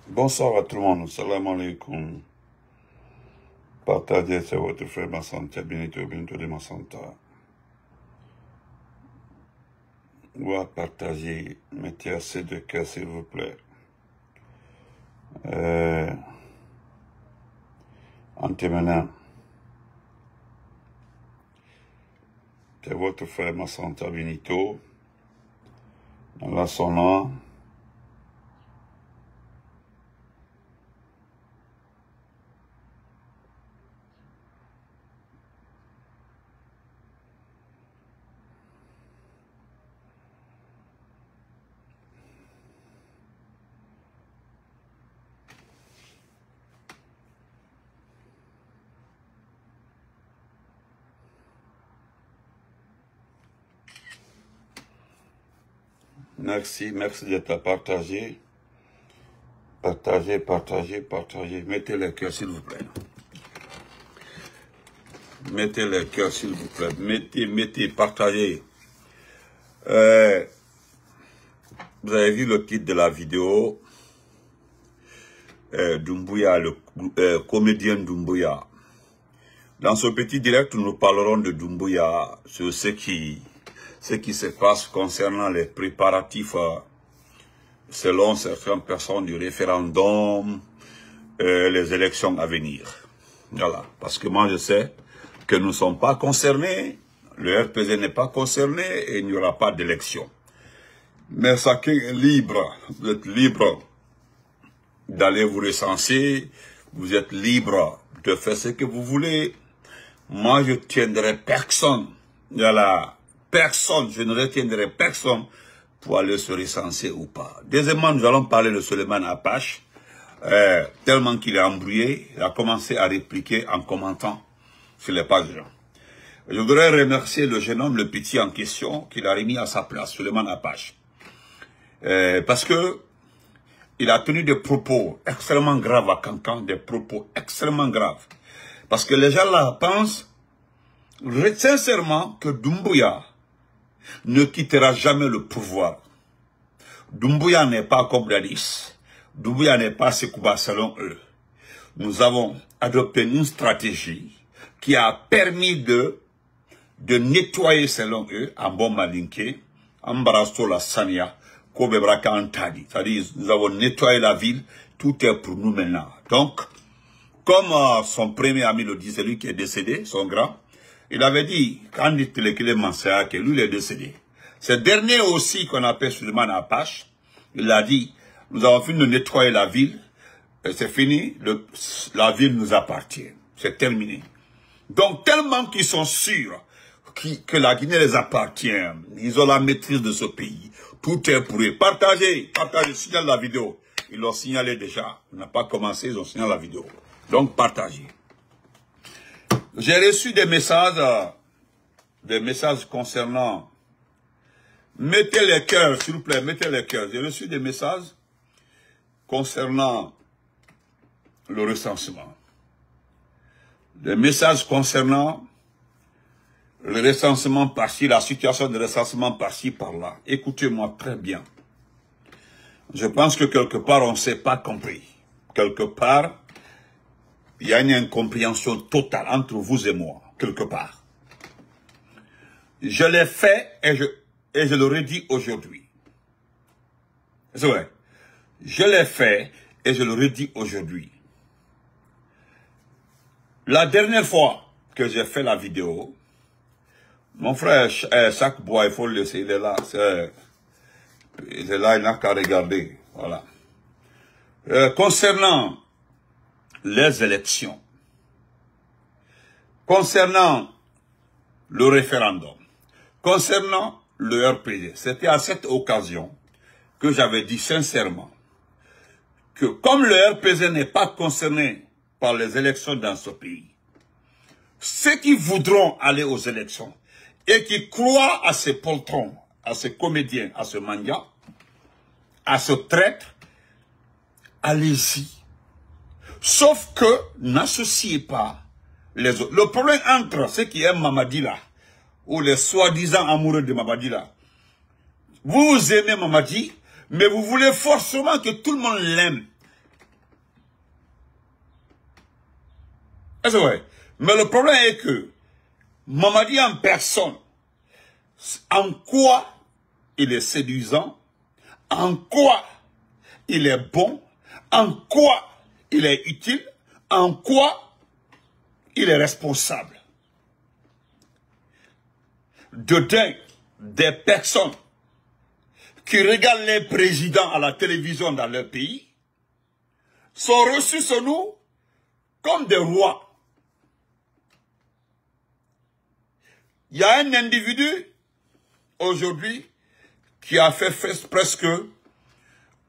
Bonsoir à tout le monde, salam alaikum. Partagez, c'est votre frère Massanta, bientôt de Massanta. Ou à partager, mettez assez de cœur s'il vous plaît. En terminant, c'est votre frère Massanta Benito, dans la sonore. Merci d'être partagé. Partagez. Mettez les cœurs, s'il vous plaît. Mettez les cœurs, s'il vous plaît. Mettez, partagez. Vous avez vu le titre de la vidéo. Doumbouya, le comédien Doumbouya. Dans ce petit direct, nous parlerons de Doumbouya, sur ce qui se passe concernant les préparatifs selon certaines personnes du référendum, les élections à venir. Voilà, parce que moi je sais que nous ne sommes pas concernés, le RPG n'est pas concerné et il n'y aura pas d'élection. Mais chacun est libre, vous êtes libre d'aller vous recenser, vous êtes libre de faire ce que vous voulez. Moi je ne tiendrai personne, voilà, personne, je ne retiendrai personne pour aller se recenser ou pas. Deuxièmement, nous allons parler de Suleiman Apache, tellement qu'il est embrouillé, il a commencé à répliquer en commentant sur les pages. Je voudrais remercier le jeune homme, le petit en question, qu'il a remis à sa place, Suleiman Apache. Parce que il a tenu des propos extrêmement graves à Cancan, des propos extrêmement graves. Parce que les gens là pensent sincèrement que Doumbouya ne quittera jamais le pouvoir. Doumbouya n'est pas comme Dadis. Doumbouya n'est pas Sekouba selon eux. Nous avons adopté une stratégie qui a permis de nettoyer selon eux, en bon malinké, en Barasto la Sania, Kobebraka Antadi. C'est-à-dire, nous avons nettoyé la ville, tout est pour nous maintenant. Donc, comme son premier ami le disait, lui qui est décédé, son grand, il avait dit, quand il était que lui il est décédé. Ce dernier aussi, qu'on appelle Suleiman Apache, il a dit, nous avons fini de nettoyer la ville, et c'est fini, la ville nous appartient. C'est terminé. Donc, tellement qu'ils sont sûrs que la Guinée les appartient, ils ont la maîtrise de ce pays, tout est pour eux. Partagez, signalez la vidéo. Ils l'ont signalé déjà. On n'a pas commencé, ils ont signalé la vidéo. Donc, partagez. J'ai reçu des messages concernant... Mettez les cœurs, s'il vous plaît, mettez les cœurs. J'ai reçu des messages concernant le recensement. Des messages concernant le recensement par-ci, la situation de recensement par-ci, par-là. Écoutez-moi très bien. Je pense que quelque part, on ne s'est pas compris. Quelque part, il y a une incompréhension totale entre vous et moi, quelque part. Je l'ai fait et je le redis aujourd'hui. C'est vrai. Je l'ai fait et je le redis aujourd'hui. La dernière fois que j'ai fait la vidéo, mon frère Sakbois, il faut le laisser, il est là. Il est là, il n'a qu'à regarder. Voilà. Concernant les élections, concernant le référendum, concernant le RPG, c'était à cette occasion que j'avais dit sincèrement que comme le RPG n'est pas concerné par les élections dans ce pays, ceux qui voudront aller aux élections et qui croient à ces poltrons, à ces comédiens, à ce mania, à ce traître, allez-y. Sauf que n'associez pas les autres. Le problème entre ceux qui aiment Mamadi là, ou les soi-disant amoureux de Mamadi là, vous aimez Mamadi, mais vous voulez forcément que tout le monde l'aime. Est-ce vrai? Mais le problème est que Mamadi en personne, en quoi il est séduisant, en quoi il est bon, en quoi il est utile, en quoi il est responsable. Des personnes qui regardent les présidents à la télévision dans leur pays sont reçus sur nous comme des rois. Il y a un individu aujourd'hui qui a fait presque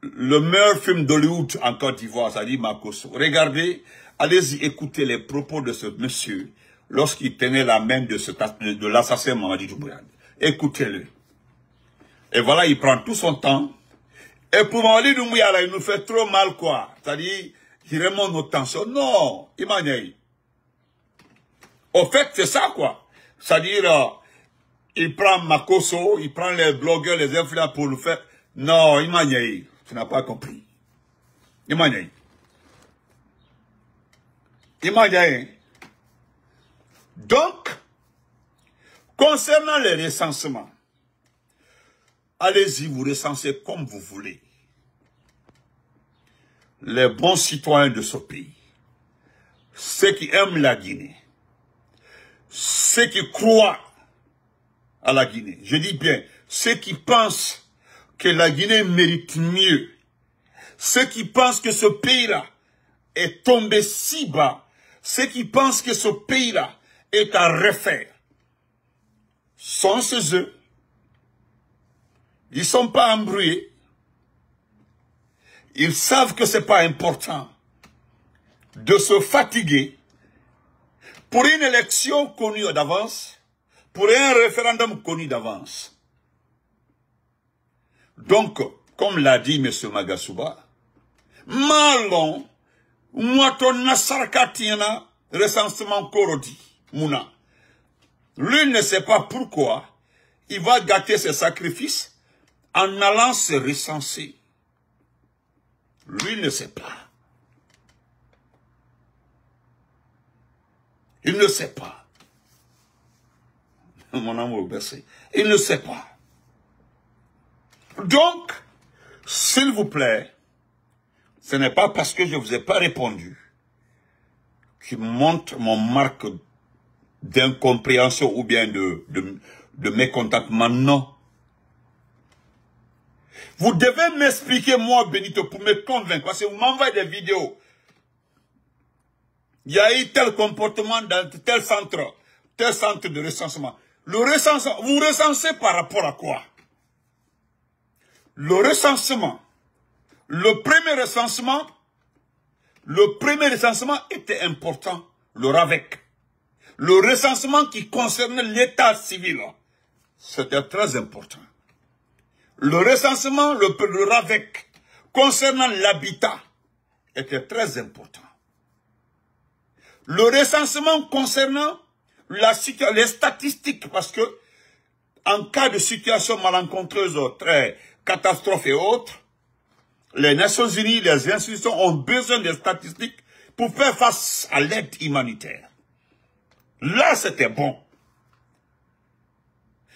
le meilleur film d'Hollywood en Côte d'Ivoire, c'est-à-dire Makosso. Regardez, allez-y écouter les propos de ce monsieur lorsqu'il tenait la main de l'assassin Mamadi Doumbouya. Écoutez-le. Et voilà, il prend tout son temps. Et pour Mamadi Doumbouya, là, il nous fait trop mal, quoi. C'est-à-dire, il remonte nos tensions. Non, Imagine. Au fait, c'est ça, quoi. C'est-à-dire, il prend Makosso, il prend les blogueurs, les influenceurs pour nous faire... Non, Imagine. Tu n'as pas compris. Imagine. Imagine. Donc, concernant les recensements, allez-y, vous recensez comme vous voulez. Les bons citoyens de ce pays, ceux qui aiment la Guinée, ceux qui croient à la Guinée, je dis bien, ceux qui pensent que la Guinée mérite mieux, ceux qui pensent que ce pays-là est tombé si bas, ceux qui pensent que ce pays-là est à refaire, sont chez eux. Ils ne sont pas embrouillés. Ils savent que ce n'est pas important de se fatiguer pour une élection connue d'avance, pour un référendum connu d'avance. Donc, comme l'a dit M. Magasuba, Malon, Mwato Nasarkatiana, recensement Korodi, Mouna. Lui ne sait pas pourquoi il va gâter ses sacrifices en allant se recenser. Lui ne sait pas. Il ne sait pas. Mon amour baissé. Il ne sait pas. Donc, s'il vous plaît, ce n'est pas parce que je ne vous ai pas répondu qui montre mon marque d'incompréhension ou bien de mécontentement. Non. Vous devez m'expliquer, moi, Benito, pour me convaincre, parce que vous m'envoyez des vidéos. Il y a eu tel comportement dans tel centre de recensement. Le recensement, vous recensez par rapport à quoi? Le recensement, le premier recensement était important, le RAVEC. Le recensement qui concernait l'état civil, c'était très important. Le recensement, le RAVEC, concernant l'habitat, était très important. Le recensement concernant les statistiques, parce que en cas de situation malencontreuse, très catastrophe et autres, les Nations Unies, les institutions ont besoin des statistiques pour faire face à l'aide humanitaire. Là, c'était bon.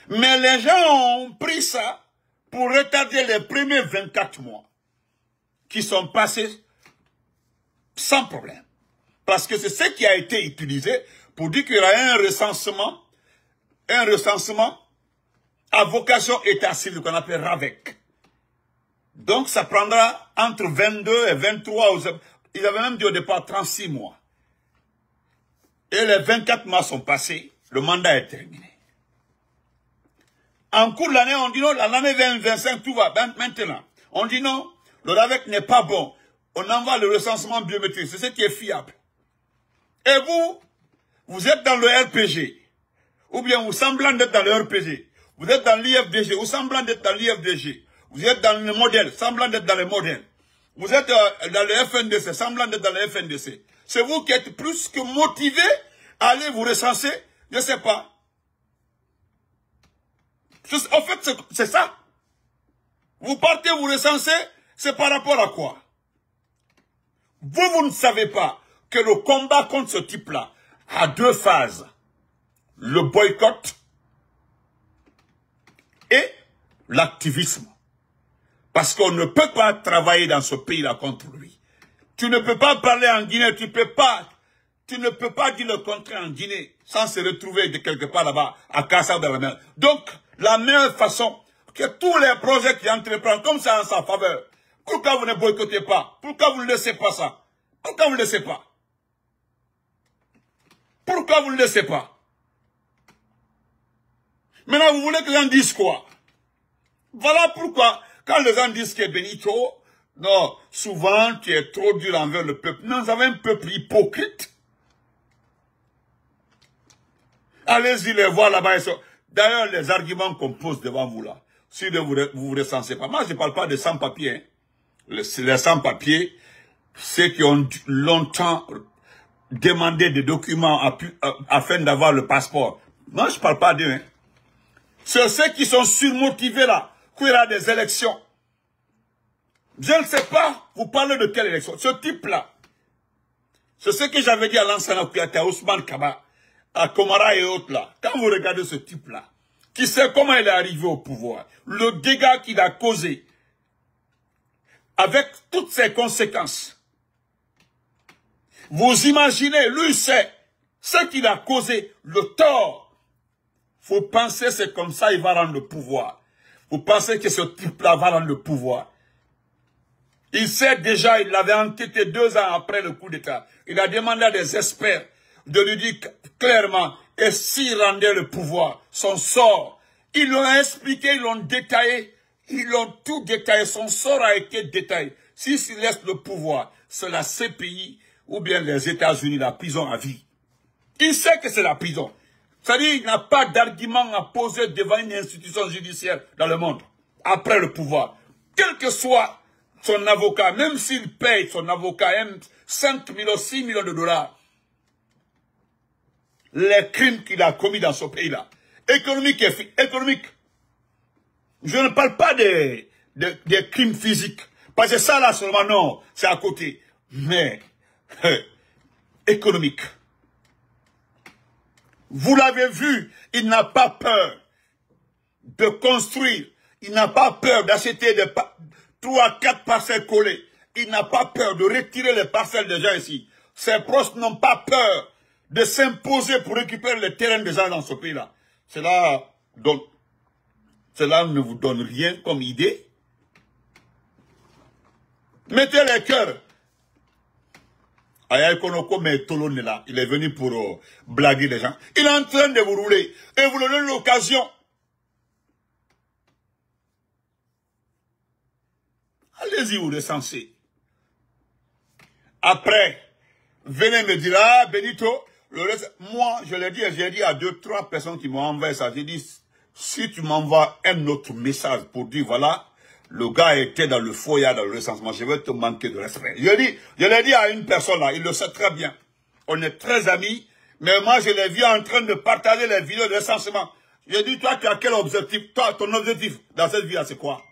Mais les gens ont pris ça pour retarder les premiers 24 mois qui sont passés sans problème. Parce que c'est ce qui a été utilisé pour dire qu'il y a un recensement à vocation état civil qu'on appelle RAVEC. Donc ça prendra entre 22 et 23, ils avaient même dit au départ 36 mois. Et les 24 mois sont passés, le mandat est terminé. En cours de l'année, on dit non, l'année 2025, tout va maintenant. On dit non, le RAVEC n'est pas bon. On envoie le recensement biométrique, c'est ce qui est fiable. Et vous êtes dans le RPG, ou bien vous semblant d'être dans le RPG, vous êtes dans l'IFDG, ou semblant d'être dans l'IFDG, vous êtes dans le modèle, semblant d'être dans le modèle, vous êtes dans le FNDC, semblant d'être dans le FNDC. C'est vous qui êtes plus que motivé à aller vous recenser, je ne sais pas. En fait, c'est ça. Vous partez vous recenser, c'est par rapport à quoi? Vous ne savez pas que le combat contre ce type-là à deux phases. Le boycott et l'activisme. Parce qu'on ne peut pas travailler dans ce pays-là contre lui. Tu ne peux pas parler en Guinée, tu ne peux pas dire le contraire en Guinée sans se retrouver de quelque part là-bas à Kassa dans la mer. Donc, la meilleure façon que tous les projets qui entreprennent comme ça en sa faveur, pourquoi vous ne boycottez pas? Pourquoi vous ne laissez pas ça? Pourquoi vous ne laissez pas? Pourquoi vous ne laissez pas? Maintenant, vous voulez que les gens disent quoi? Voilà pourquoi, quand les gens disent que Benito, non, souvent tu es trop dur envers le peuple. Non, vous avez un peuple hypocrite. Allez-y les voir là-bas. D'ailleurs, les arguments qu'on pose devant vous là, si vous vous recensez pas. Moi, je ne parle pas de sans-papiers. Hein. Les sans-papiers, ceux qui ont longtemps demandé des documents afin d'avoir le passeport. Moi, je ne parle pas d'eux. Hein. C'est ceux qui sont surmotivés là, qu'il y aura des élections. Je ne sais pas, vous parlez de quelle élection? Ce type-là, c'est ce que j'avais dit à l'ancien Kouyaté, à Ousmane Kaba, à Komara et autres là. Quand vous regardez ce type-là, qui sait comment il est arrivé au pouvoir, le dégât qu'il a causé, avec toutes ses conséquences. Vous imaginez, lui sait ce qu'il a causé, le tort. Vous pensez que c'est comme ça il va rendre le pouvoir. Vous pensez que ce type-là va rendre le pouvoir. Il sait déjà, il l'avait enquêté 2 ans après le coup d'État. Il a demandé à des experts de lui dire clairement, et s'il rendait le pouvoir, son sort. Ils l'ont expliqué, ils l'ont détaillé, ils l'ont tout détaillé, son sort a été détaillé. S'il laisse le pouvoir, c'est la CPI ou bien les États-Unis, la prison à vie. Il sait que c'est la prison. C'est-à-dire qu'il n'a pas d'argument à poser devant une institution judiciaire dans le monde, après le pouvoir. Quel que soit son avocat, même s'il paye son avocat 5 millions, 6 millions de dollars, les crimes qu'il a commis dans ce pays-là, économique. Je ne parle pas des crimes physiques, parce que ça là seulement, non, c'est à côté. Mais, économique. Vous l'avez vu, il n'a pas peur de construire. Il n'a pas peur d'acheter 3 à 4 parcelles collées. Il n'a pas peur de retirer les parcelles des gens ici. Ses proches n'ont pas peur de s'imposer pour récupérer les terrains des gens dans ce pays-là. Cela ne vous donne rien comme idée. Mettez les cœurs. Aya Konoko mais Tolone là, il est venu pour blaguer les gens. Il est en train de vous rouler et vous donnez l'occasion. Allez-y vous recensez. Après, venez me dire, ah Benito, le reste, moi je l'ai dit, j'ai dit à 2, 3 personnes qui m'ont envoyé ça, j'ai dit, si tu m'envoies un autre message pour dire, voilà, le gars était dans le foyer, dans le recensement. Je vais te manquer de respect. Je l'ai dit à une personne là, il le sait très bien. On est très amis, mais moi je l'ai vu en train de partager les vidéos de recensement. J'ai dit, toi tu as quel objectif? Toi, ton objectif dans cette vie là c'est quoi?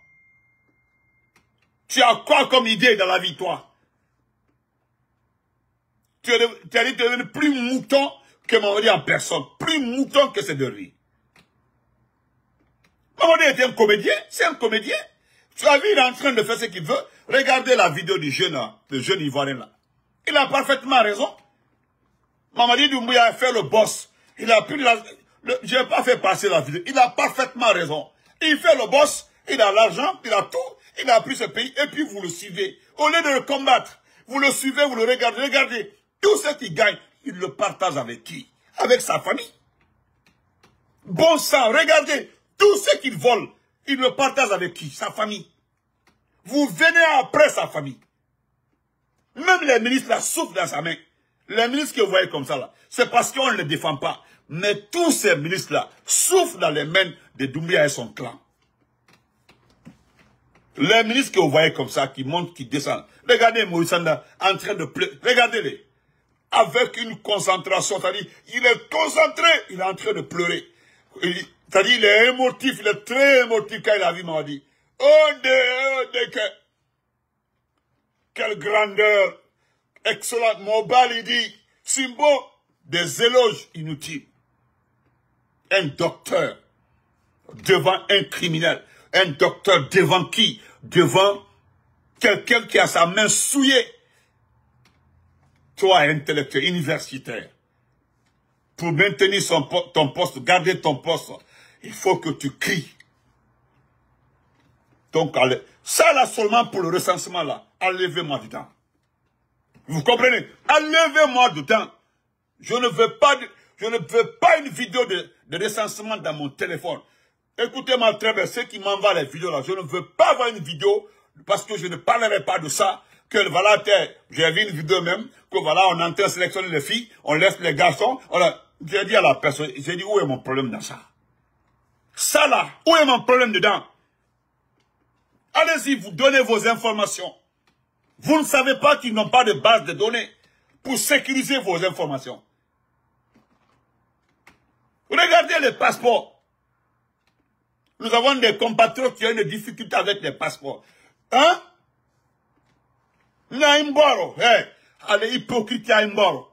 Tu as quoi comme idée dans la vie toi? Tu as dit devenir plus mouton que Mamadi en personne. Plus mouton que ces deux riz. Mamadi était un comédien, c'est un comédien. Tu as vu, il est en train de faire ce qu'il veut. Regardez la vidéo du jeune Ivoirien là. Il a parfaitement raison. Mamadi Doumbouya a fait le boss. Il a pris je n'ai pas fait passer la vidéo. Il a parfaitement raison. Il fait le boss, il a l'argent, il a tout. Il a pris ce pays et puis vous le suivez. Au lieu de le combattre, vous le suivez, vous le regardez. Regardez, tout ce qu'il gagne, il le partage avec qui? Avec sa famille. Bon sang, regardez, tout ce qu'il vole, il le partage avec qui? Sa famille. Vous venez après sa famille. Même les ministres là souffrent dans sa main. Les ministres que vous voyez comme ça là, c'est parce qu'on ne les défend pas. Mais tous ces ministres là souffrent dans les mains de Doumbouya et son clan. Les ministres que vous voyez comme ça, qui montent, qui descendent. Regardez Moïse Sanda en train de pleurer. Regardez-les. Avec une concentration, c'est-à-dire, il est concentré, il est en train de pleurer. C'est-à-dire, il est émotif, il est très émotif quand il a vu Mamadi. Oh, quelle grandeur. Excellent. Mobal, il dit, Simbo, des éloges inutiles. Un docteur devant un criminel. Un docteur devant qui? Devant quelqu'un qui a sa main souillée. Toi, intellectuel, universitaire, pour maintenir ton poste, garder ton poste, il faut que tu cries. Donc, ça là seulement pour le recensement là, enlevez-moi dedans. Vous comprenez? Enlevez-moi dedans. Je ne veux pas une vidéo de recensement dans mon téléphone. Écoutez-moi très bien, ceux qui m'envoient les vidéos là, je ne veux pas avoir une vidéo parce que je ne parlerai pas de ça. Que voilà, j'ai vu une vidéo même, que voilà, on est en train de sélectionner les filles, on laisse les garçons. J'ai dit à la personne, j'ai dit, où est mon problème dans ça? Ça là, où est mon problème dedans? Allez-y, vous donnez vos informations. Vous ne savez pas qu'ils n'ont pas de base de données pour sécuriser vos informations. Regardez les passeports. Nous avons des compatriotes qui ont des difficultés avec les passeports. Hein? Naimboro, allez, hypocrite Naimboro.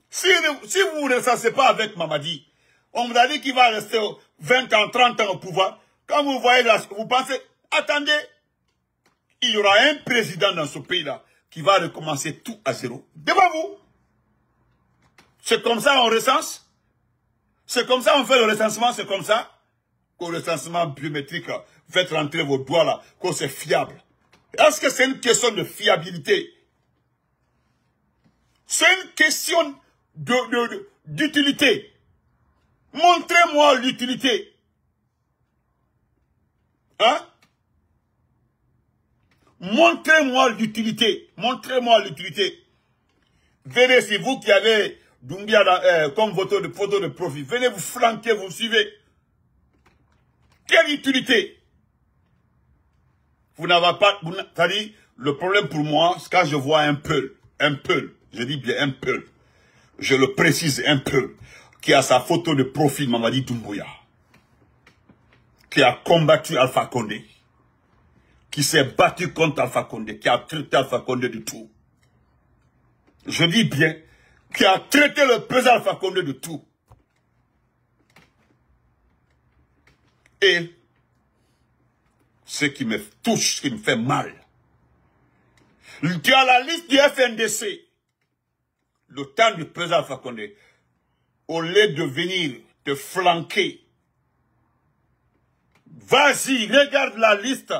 Si vous ne recensez pas avec Mamadi, on vous a dit qu'il va rester 20 ans, 30 ans au pouvoir. Quand vous voyez là, vous pensez, attendez, il y aura un président dans ce pays-là qui va recommencer tout à zéro. Devant vous. C'est comme ça on recense. C'est comme ça on fait le recensement, c'est comme ça. Qu'au recensement biométrique, faites rentrer vos doigts là, que c'est fiable. Est-ce que c'est une question de fiabilité? C'est une question d'utilité. Montrez-moi l'utilité. Hein? Montrez-moi l'utilité. Montrez-moi l'utilité. Venez, c'est vous qui avez Doumbia comme photo de profil. Venez vous flanquer, vous suivez. Quelle utilité? Vous n'avez pas... C'est-à-dire, le problème pour moi, c'est quand je vois un peul, je dis bien un peul, je le précise, un peul, qui a sa photo de profil, Mamadi Doumbouya, qui a combattu Alpha Condé, qui s'est battu contre Alpha Condé, qui a traité Alpha Condé de tout. Je dis bien, qui a traité le président Alpha Condé de tout. Et ce qui me touche, ce qui me fait mal, tu as la liste du FNDC, le temps du président Alpha Condé, au lieu de venir te flanquer, vas-y, regarde la liste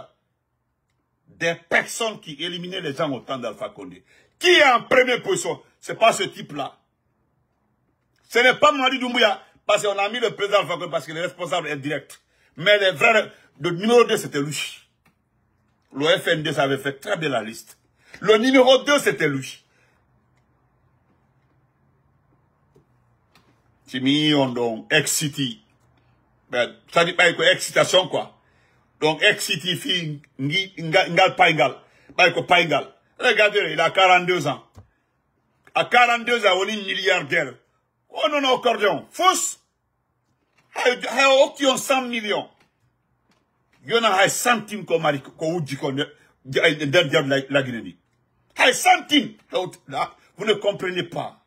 des personnes qui éliminaient les gens au temps d'Alpha Condé. Qui est en première position? Ce n'est pas ce type-là. Ce n'est pas Mamadi Doumbouya, parce qu'on a mis le président Alpha Condé parce qu'il est responsable indirect. Mais les vrais, le numéro 2, c'était lui. Le FND avait fait très bien la liste. Le numéro 2, c'était lui. Timi, on donc, ex-city. Ben, ça dit pas quoi, excitation, quoi. Donc, ex-city, fille, ngal, pas égal. Pas égal. Regardez, il a 42 ans. À 42 ans, on est milliardaire. Oh non, non, cordon. Fausse. Il y a 100 millions. Il y en a un centime comme on dit qu'on est derrière la Guinée. Un centime. Vous ne comprenez pas.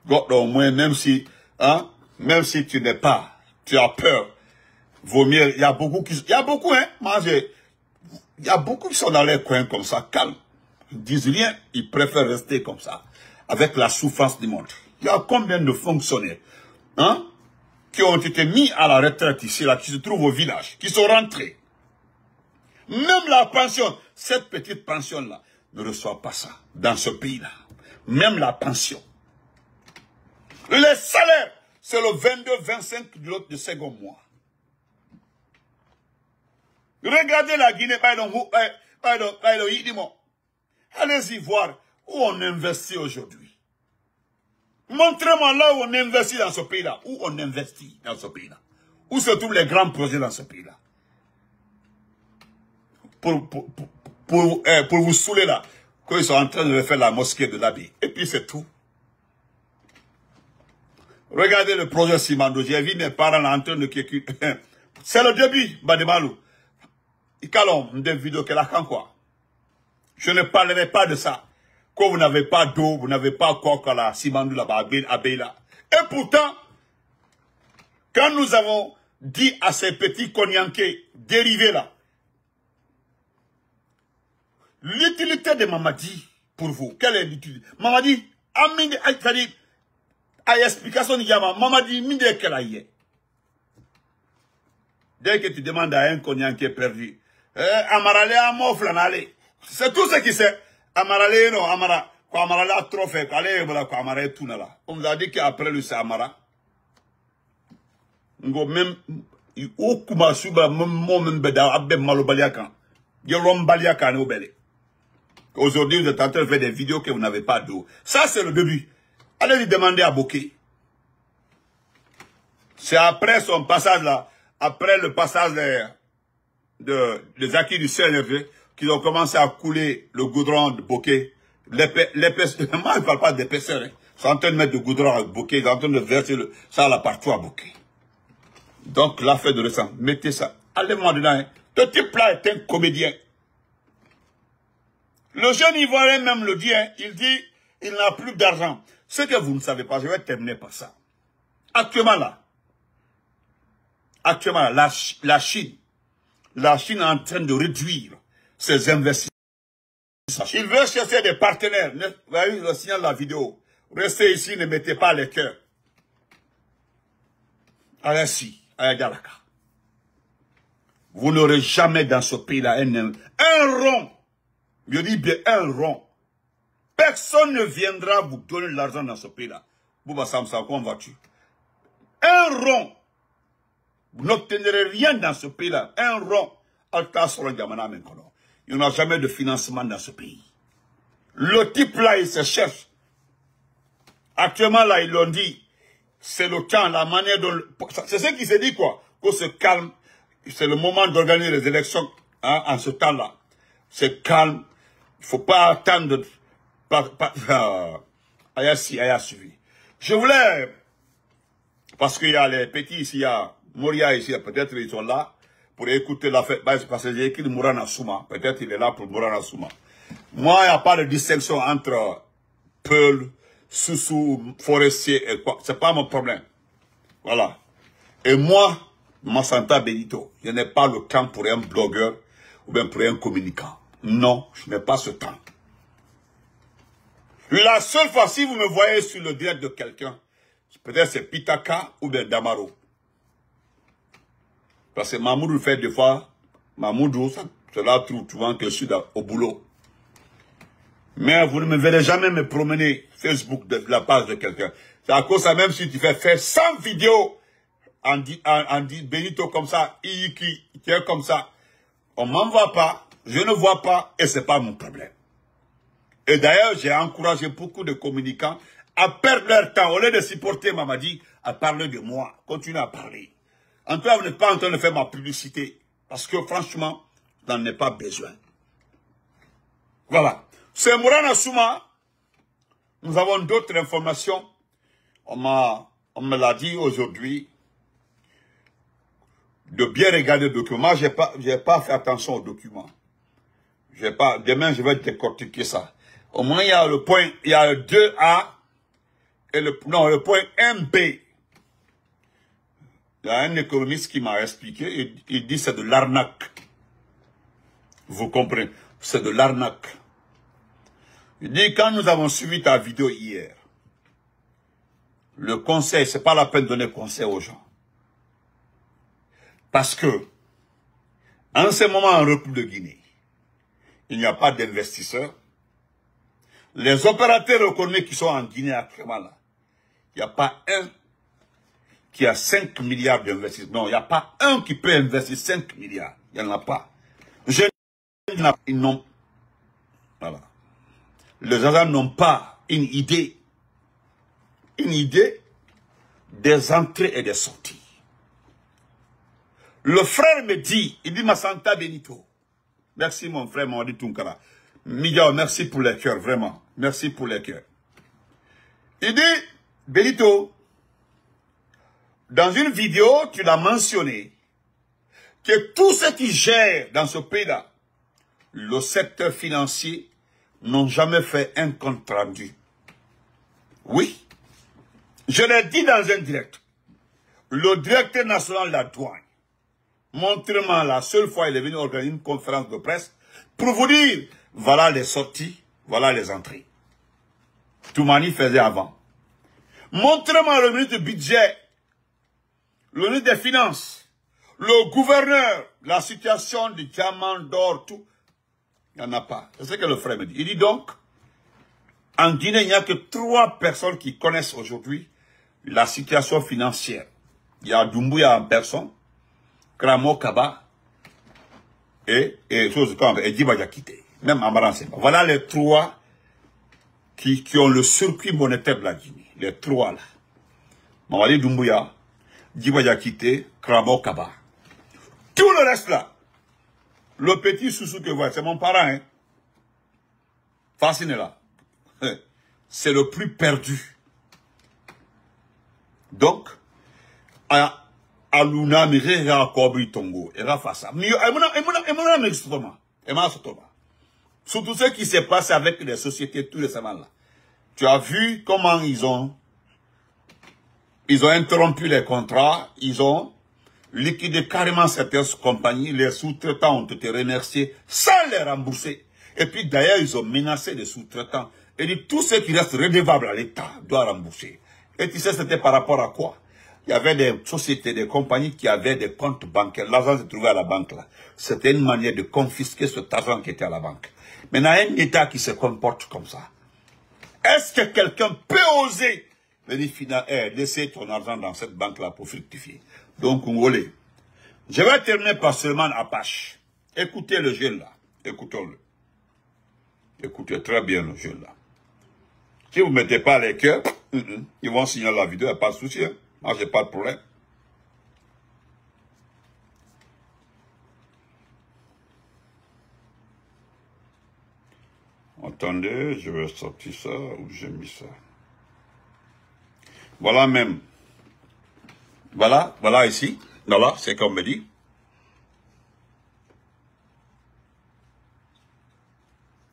Donc, moi, même si tu n'es pas, tu as peur, vaut mieux, il y a beaucoup, hein, il y a beaucoup qui sont dans les coins comme ça, calmes. Ils disent rien, ils préfèrent rester comme ça, avec la souffrance du monde. Il y a combien de fonctionnaires, hein, qui ont été mis à la retraite ici, là, qui se trouvent au village, qui sont rentrés. Même la pension, cette petite pension-là, ne reçoit pas ça, dans ce pays-là. Même la pension. Les salaires, c'est le 22-25 de l'autre de second mois. Regardez la Guinée, allez-y voir où on investit aujourd'hui. Montrez-moi là où on investit dans ce pays-là. Où on investit dans ce pays-là. Où se trouvent les grands projets dans ce pays-là. Pour vous saouler là, quand ils sont en train de refaire la mosquée de l'Abbé. Et puis c'est tout. Regardez le projet Simando. J'ai vu mes parents là en train de calculer. C'est le début, Bademalou. Ils calent des vidéos qu'elle a quand quoi. Je ne parlerai pas de ça. Quand vous n'avez pas d'eau, vous n'avez pas quoi qu'à la Simandou là-bas, à Beila. Et pourtant, quand nous avons dit à ces petits Konyanké dérivés là, l'utilité de Mamadi pour vous, quelle est l'utilité? Mamadi, Amine, c'est-à-dire, à explication de Yama, Mamadi, mine quelle aille. Dès que tu demandes à un Konyanké perdu, Amarale a moflanale. C'est tout ce qui sait. Amarale, non, Amara. Quoi, Amarale a trop fait. Allez, voilà, quoi, Amara est tout là. On nous a dit qu'après le Amara. Ngo même, au Kumasuba, même beda, abbe malobaliakan. Yolom baliakan au belé. Aujourd'hui, vous êtes en train de faire des vidéos que vous n'avez pas d'eau. Ça, c'est le début. Allez lui demander à Bokeh. C'est après son passage là, après le passage des acquis du CNRD, qu'ils ont commencé à couler le goudron de Bokeh. L'épaisseur, moi je ne parle pas d'épaisseur, hein. Ils sont en train de mettre du goudron avec Bokeh, ils sont en train de verser ça là partout à Bokeh. Donc l'affaire de récent, mettez ça. Allez-moi dedans, hein. Ce type-là est un comédien. Le jeune Ivoirien même le dit, hein, il dit, il n'a plus d'argent. Ce que vous ne savez pas, je vais terminer par ça. Actuellement là, la Chine est en train de réduire ses investissements. Il veut chercher des partenaires. Vous voyez le signal de la vidéo. Restez ici, ne mettez pas les cœurs. Allez-y, allez Galaka. Vous n'aurez jamais dans ce pays-là un rond. Je dis bien un rond. Personne ne viendra vous donner de l'argent dans ce pays-là. Bouba Samsa, comment vas-tu? Un rond. Vous n'obtiendrez rien dans ce pays-là. Un rond. Il n'y en a jamais de financement dans ce pays. Le type-là, il se cherche. Actuellement, là, ils l'ont dit. C'est le temps, la manière dont... C'est ce qui s'est dit, quoi. Qu'on se calme. C'est le moment d'organiser les élections, hein, en ce temps-là. C'est calme. Il ne faut pas attendre... Aya suivi. Je voulais... Parce qu'il y a les petits ici, il y a Moria ici, peut-être ils sont là pour écouter la fête. Parce que j'ai écrit Mourana Souma. Peut-être il est là pour Mourana Souma. Moi, il n'y a pas de distinction entre Peul, Soussou, Forestier et quoi. C'est pas mon problème. Voilà. Et moi, Massanta Benito, je n'ai pas le temps pour un blogueur ou bien pour un communicant. Non, je n'ai pas ce temps. La seule fois, si vous me voyez sur le direct de quelqu'un, peut-être c'est Pitaka ou bien Damaro. Parce que Mamoudou fait des fois, Mamoudou, cela trouve souvent que je suis au boulot. Mais vous ne me verrez jamais me promener Facebook de la page de quelqu'un. C'est à cause de ça, même si tu fais faire 100 vidéos en dit Benito comme ça, qui est comme ça, on m'envoie pas, je ne vois pas et c'est pas mon problème. Et d'ailleurs, j'ai encouragé beaucoup de communicants à perdre leur temps, au lieu de supporter Mamadi, à parler de moi. Continuez à parler. En tout cas, vous n'êtes pas en train de faire ma publicité. Parce que franchement, je n'en ai pas besoin. Voilà. C'est Mourana Souma. Nous avons d'autres informations. On me l'a dit aujourd'hui. De bien regarder le document. Moi, j'ai pas fait attention aux documents. Demain, je vais décortiquer ça. Au moins, il y a le point, il y a le 2A et le point MB. Il y a un économiste qui m'a expliqué, il dit c'est de l'arnaque. Vous comprenez? C'est de l'arnaque. Il dit, quand nous avons suivi ta vidéo hier, le conseil, c'est pas la peine de donner conseil aux gens. Parce que, en ce moment, en République de Guinée, il n'y a pas d'investisseurs. Les opérateurs économiques qui sont en Guinée actuellement là, il n'y a pas un qui a 5 milliards d'investissements. Non, il n'y a pas un qui peut investir 5 milliards. Il n'y en a pas. Ils n'ont... Voilà. Les agents n'ont pas une idée des entrées et des sorties. Le frère me dit, il dit Massanta Benito. Merci mon frère Mawadi Tunkara. Miguel, merci pour les cœurs, vraiment. Merci pour les cœurs. Il dit, Benito, dans une vidéo, tu l'as mentionné, que tout ce qui gère dans ce pays-là, le secteur financier n'ont jamais fait un compte rendu. Oui, je l'ai dit dans un direct. Le directeur national de la douane, montre-moi la seule fois il est venu organiser une conférence de presse pour vous dire, voilà les sorties, voilà les entrées. Toumani faisait avant. Montrez-moi le ministre du budget, le ministre des finances, le gouverneur, la situation du diamant d'or, tout. Il n'y en a pas. C'est ce que le frère me dit. Il dit donc, en Guinée, il n'y a que 3 personnes qui connaissent aujourd'hui la situation financière. Il y a Doumbouya en personne, Kramo Kaba et choses comme Djiba Diakité. Même Amaran Seba. Voilà les 3 qui ont le circuit monétaire de la Guinée. Les 3 là. Mamadi Doumbouya, Djiba Diakité, Kramo Kaba. Tout le reste là. Le petit Soussou que vous voyez, c'est mon parent. Hein. Fasciné là. C'est le plus perdu. Donc, à Luna, Mirera, Kobri, Tongo, et là, face à. Surtout ce qui s'est passé avec les sociétés tout récemment là. Tu as vu comment ils ont interrompu les contrats, ils ont liquidé carrément certaines compagnies, les sous-traitants ont été remerciés sans les rembourser. Et puis d'ailleurs, ils ont menacé les sous-traitants. Et dit tout ce qui reste redevable à l'État doit rembourser. Et tu sais, c'était par rapport à quoi? Il y avait des sociétés, des compagnies qui avaient des comptes bancaires. L'argent se trouvait à la banque là. C'était une manière de confisquer cet argent qui était à la banque. Maintenant, un État qui se comporte comme ça. Est-ce que quelqu'un peut oser laisser ton argent dans cette banque-là pour fructifier? Donc, Congolais, je vais terminer par Suleiman Apache. Écoutez le jeune là. Écoutons-le. Écoutez très bien le jeune là. Si vous ne mettez pas les cœurs, ils vont signaler la vidéo, il n'y a pas de souci. Hein. Moi, je n'ai pas de problème. Attendez, je vais sortir ça, où j'ai mis ça. Voilà même. Voilà ici. Voilà, c'est comme me dit.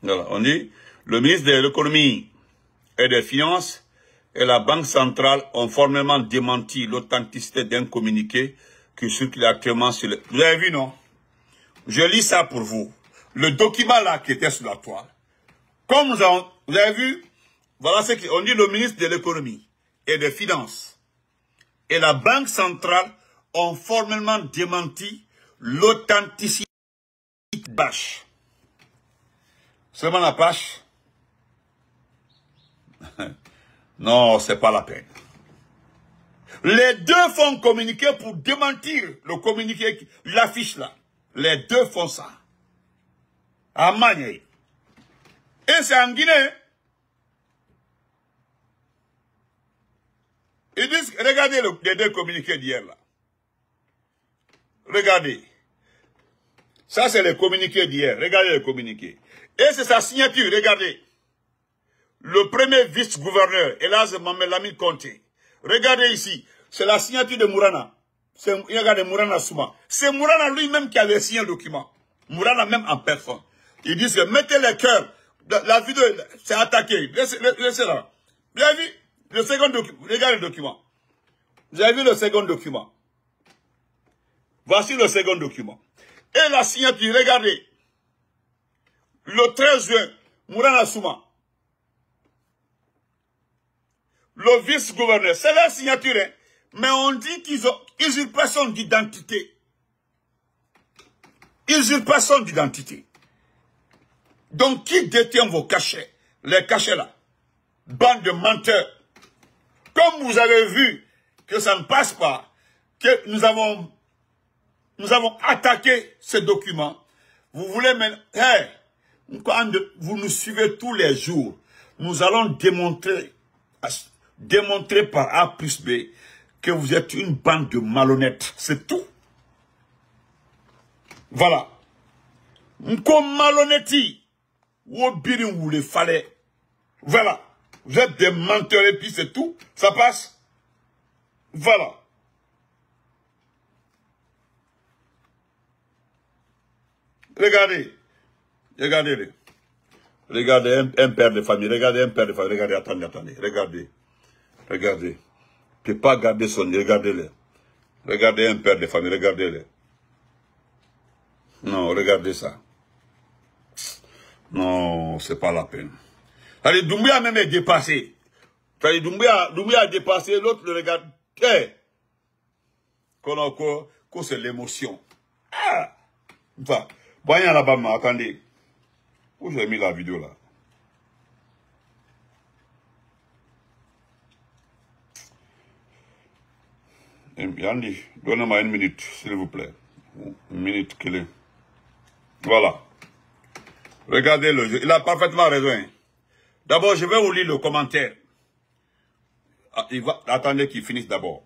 Voilà, on dit, le ministre de l'économie et des finances et la Banque centrale ont formellement démenti l'authenticité d'un communiqué qui circule actuellement sur le... Vous avez vu, non? Je lis ça pour vous. Le document là qui était sur la toile. Comme vous avez vu, voilà ce qu'on dit, le ministre de l'économie et des finances et la Banque centrale ont formellement démenti l'authenticité de Bâche. Seulement la Bâche? Non, c'est pas la peine. Les deux font communiquer pour démentir le communiqué, l'affiche là. Les deux font ça. À Magné. Et c'est en Guinée. Ils disent, regardez les deux communiqués d'hier là. Regardez. Ça c'est le communiqué d'hier. Regardez le communiqué. Et c'est sa signature, regardez. Le premier vice-gouverneur, Elaz Mamelami Conté. Regardez ici. C'est la signature de Mourana. Regardez Mourana Souma. C'est Mourana lui-même qui avait signé le document. Mourana même en personne. Ils disent que mettez les cœurs. La vidéo, c'est attaqué. Laissez là. Vous avez vu le second document? Regardez le document. Vous avez vu le second document? Voici le second document. Et la signature, regardez. Le 13 juin, Mourana Souma. Le vice-gouverneur, c'est la signature, hein? Mais on dit qu'ils ont usurpation d'identité. Usurpation d'identité. Donc, qui détient vos cachets? Les cachets là. Bande de menteurs. Comme vous avez vu que ça ne passe pas, que nous avons attaqué ce document, vous voulez maintenant, hey, quand vous nous suivez tous les jours, nous allons démontrer par A plus B que vous êtes une bande de malhonnêtes. C'est tout. Voilà. Comme malhonnêterie, vous les fallait. Voilà. Vous êtes des menteurs et puis c'est tout. Ça passe. Voilà. Regardez. Regardez-le. Regardez un père de famille. Regardez un père de famille. Regardez, attendez. Regardez. Regardez. Ne peut pas garder son... Regardez-le. Regardez un père de famille. Regardez-le. Non, regardez ça. Non, c'est pas la peine. Allez, Doumbouya même est dépassé. Doumbouya a dépassé, l'autre le regarde. C'est l'émotion. Ah! Enfin, voyez là-bas, attendez. Où j'ai mis la vidéo là? Yandy, donnez-moi une minute, s'il vous plaît. Une minute qu'il est. Voilà. Regardez le jeu. Il a parfaitement raison. D'abord, je vais vous lire le commentaire. Ah, attendez qu'il finisse d'abord.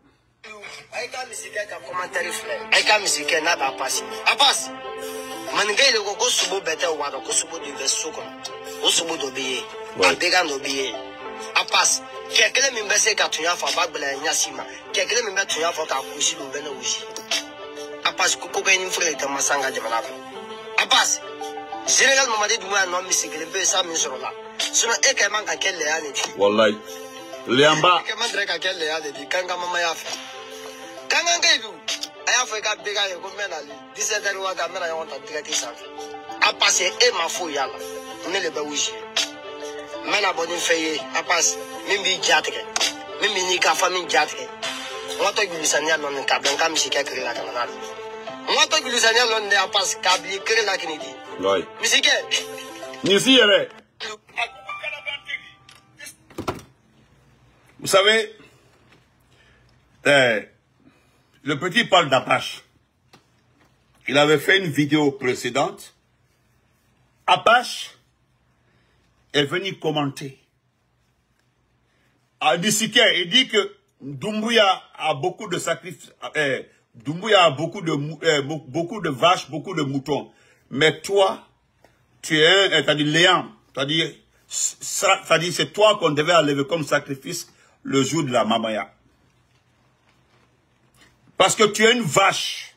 Général Mamadi Doumbouya non misigile be sa min soro la sinon e ka man ka kelle ya le di wallahi Léamba ke man ka kelle ya le di kanga mama ya fa kanga ngai du aya fa ka be ga ye ko mena li 17 wa ga mena yon ta direct sa a passer e ma fo ya la ne le ba wuji mena boni feye a pass min bi jatike min bi ni ka fa min jatike wato gilisanya non ka ben ka mi sike kire la kana na wato gilisanya non ne a pass ka bi kire la kini di. Oui. Vous savez, le petit parle d'Apache. Il avait fait une vidéo précédente. Apache est venu commenter. Il dit que Doumbouya a beaucoup de sacrifices. Doumbouya a beaucoup de vaches, beaucoup de moutons. Mais toi, tu es t'as dit Léon, t'as dit c'est toi qu'on devait enlever comme sacrifice le jour de la Mamaya. Parce que tu es une vache.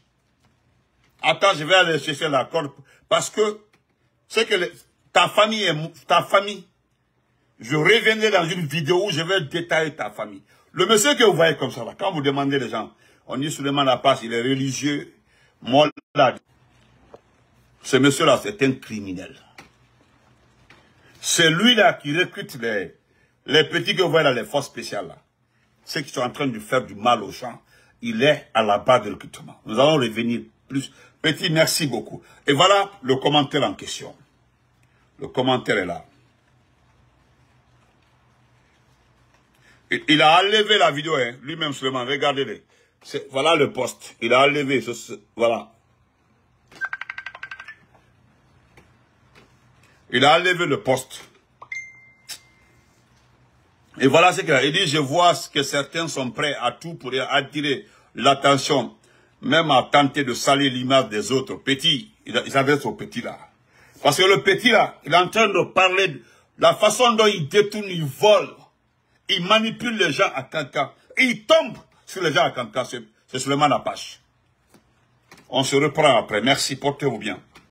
Attends, je vais aller chercher la corde. Parce que c'est que ta famille, je reviendrai dans une vidéo où je vais détailler ta famille. Le monsieur que vous voyez comme ça, là, quand vous demandez les gens, on dit Souleymane Apache, il est religieux, moi là. Ce monsieur-là, c'est un criminel. C'est lui-là qui recrute les petits que vous voyez dans les forces spéciales. Là. Ceux qui sont en train de faire du mal aux gens. Il est à la base de recrutement. Nous allons revenir plus. Petit, merci beaucoup. Et voilà le commentaire en question. Le commentaire est là. Il a enlevé la vidéo, hein, lui-même seulement. Regardez-le. Voilà le poste. Il a enlevé. Voilà. Il a enlevé le poste. Et voilà ce qu'il a dit. Je vois que certains sont prêts à tout pour attirer l'attention, même à tenter de salir l'image des autres. Petit, il s'adresse au petit là. Parce que le petit là, il est en train de parler de la façon dont il détourne, il vole. Il manipule les gens à Kankan. Et il tombe sur les gens à Kankan. C'est Souleymane Apache. On se reprend après. Merci, portez-vous bien.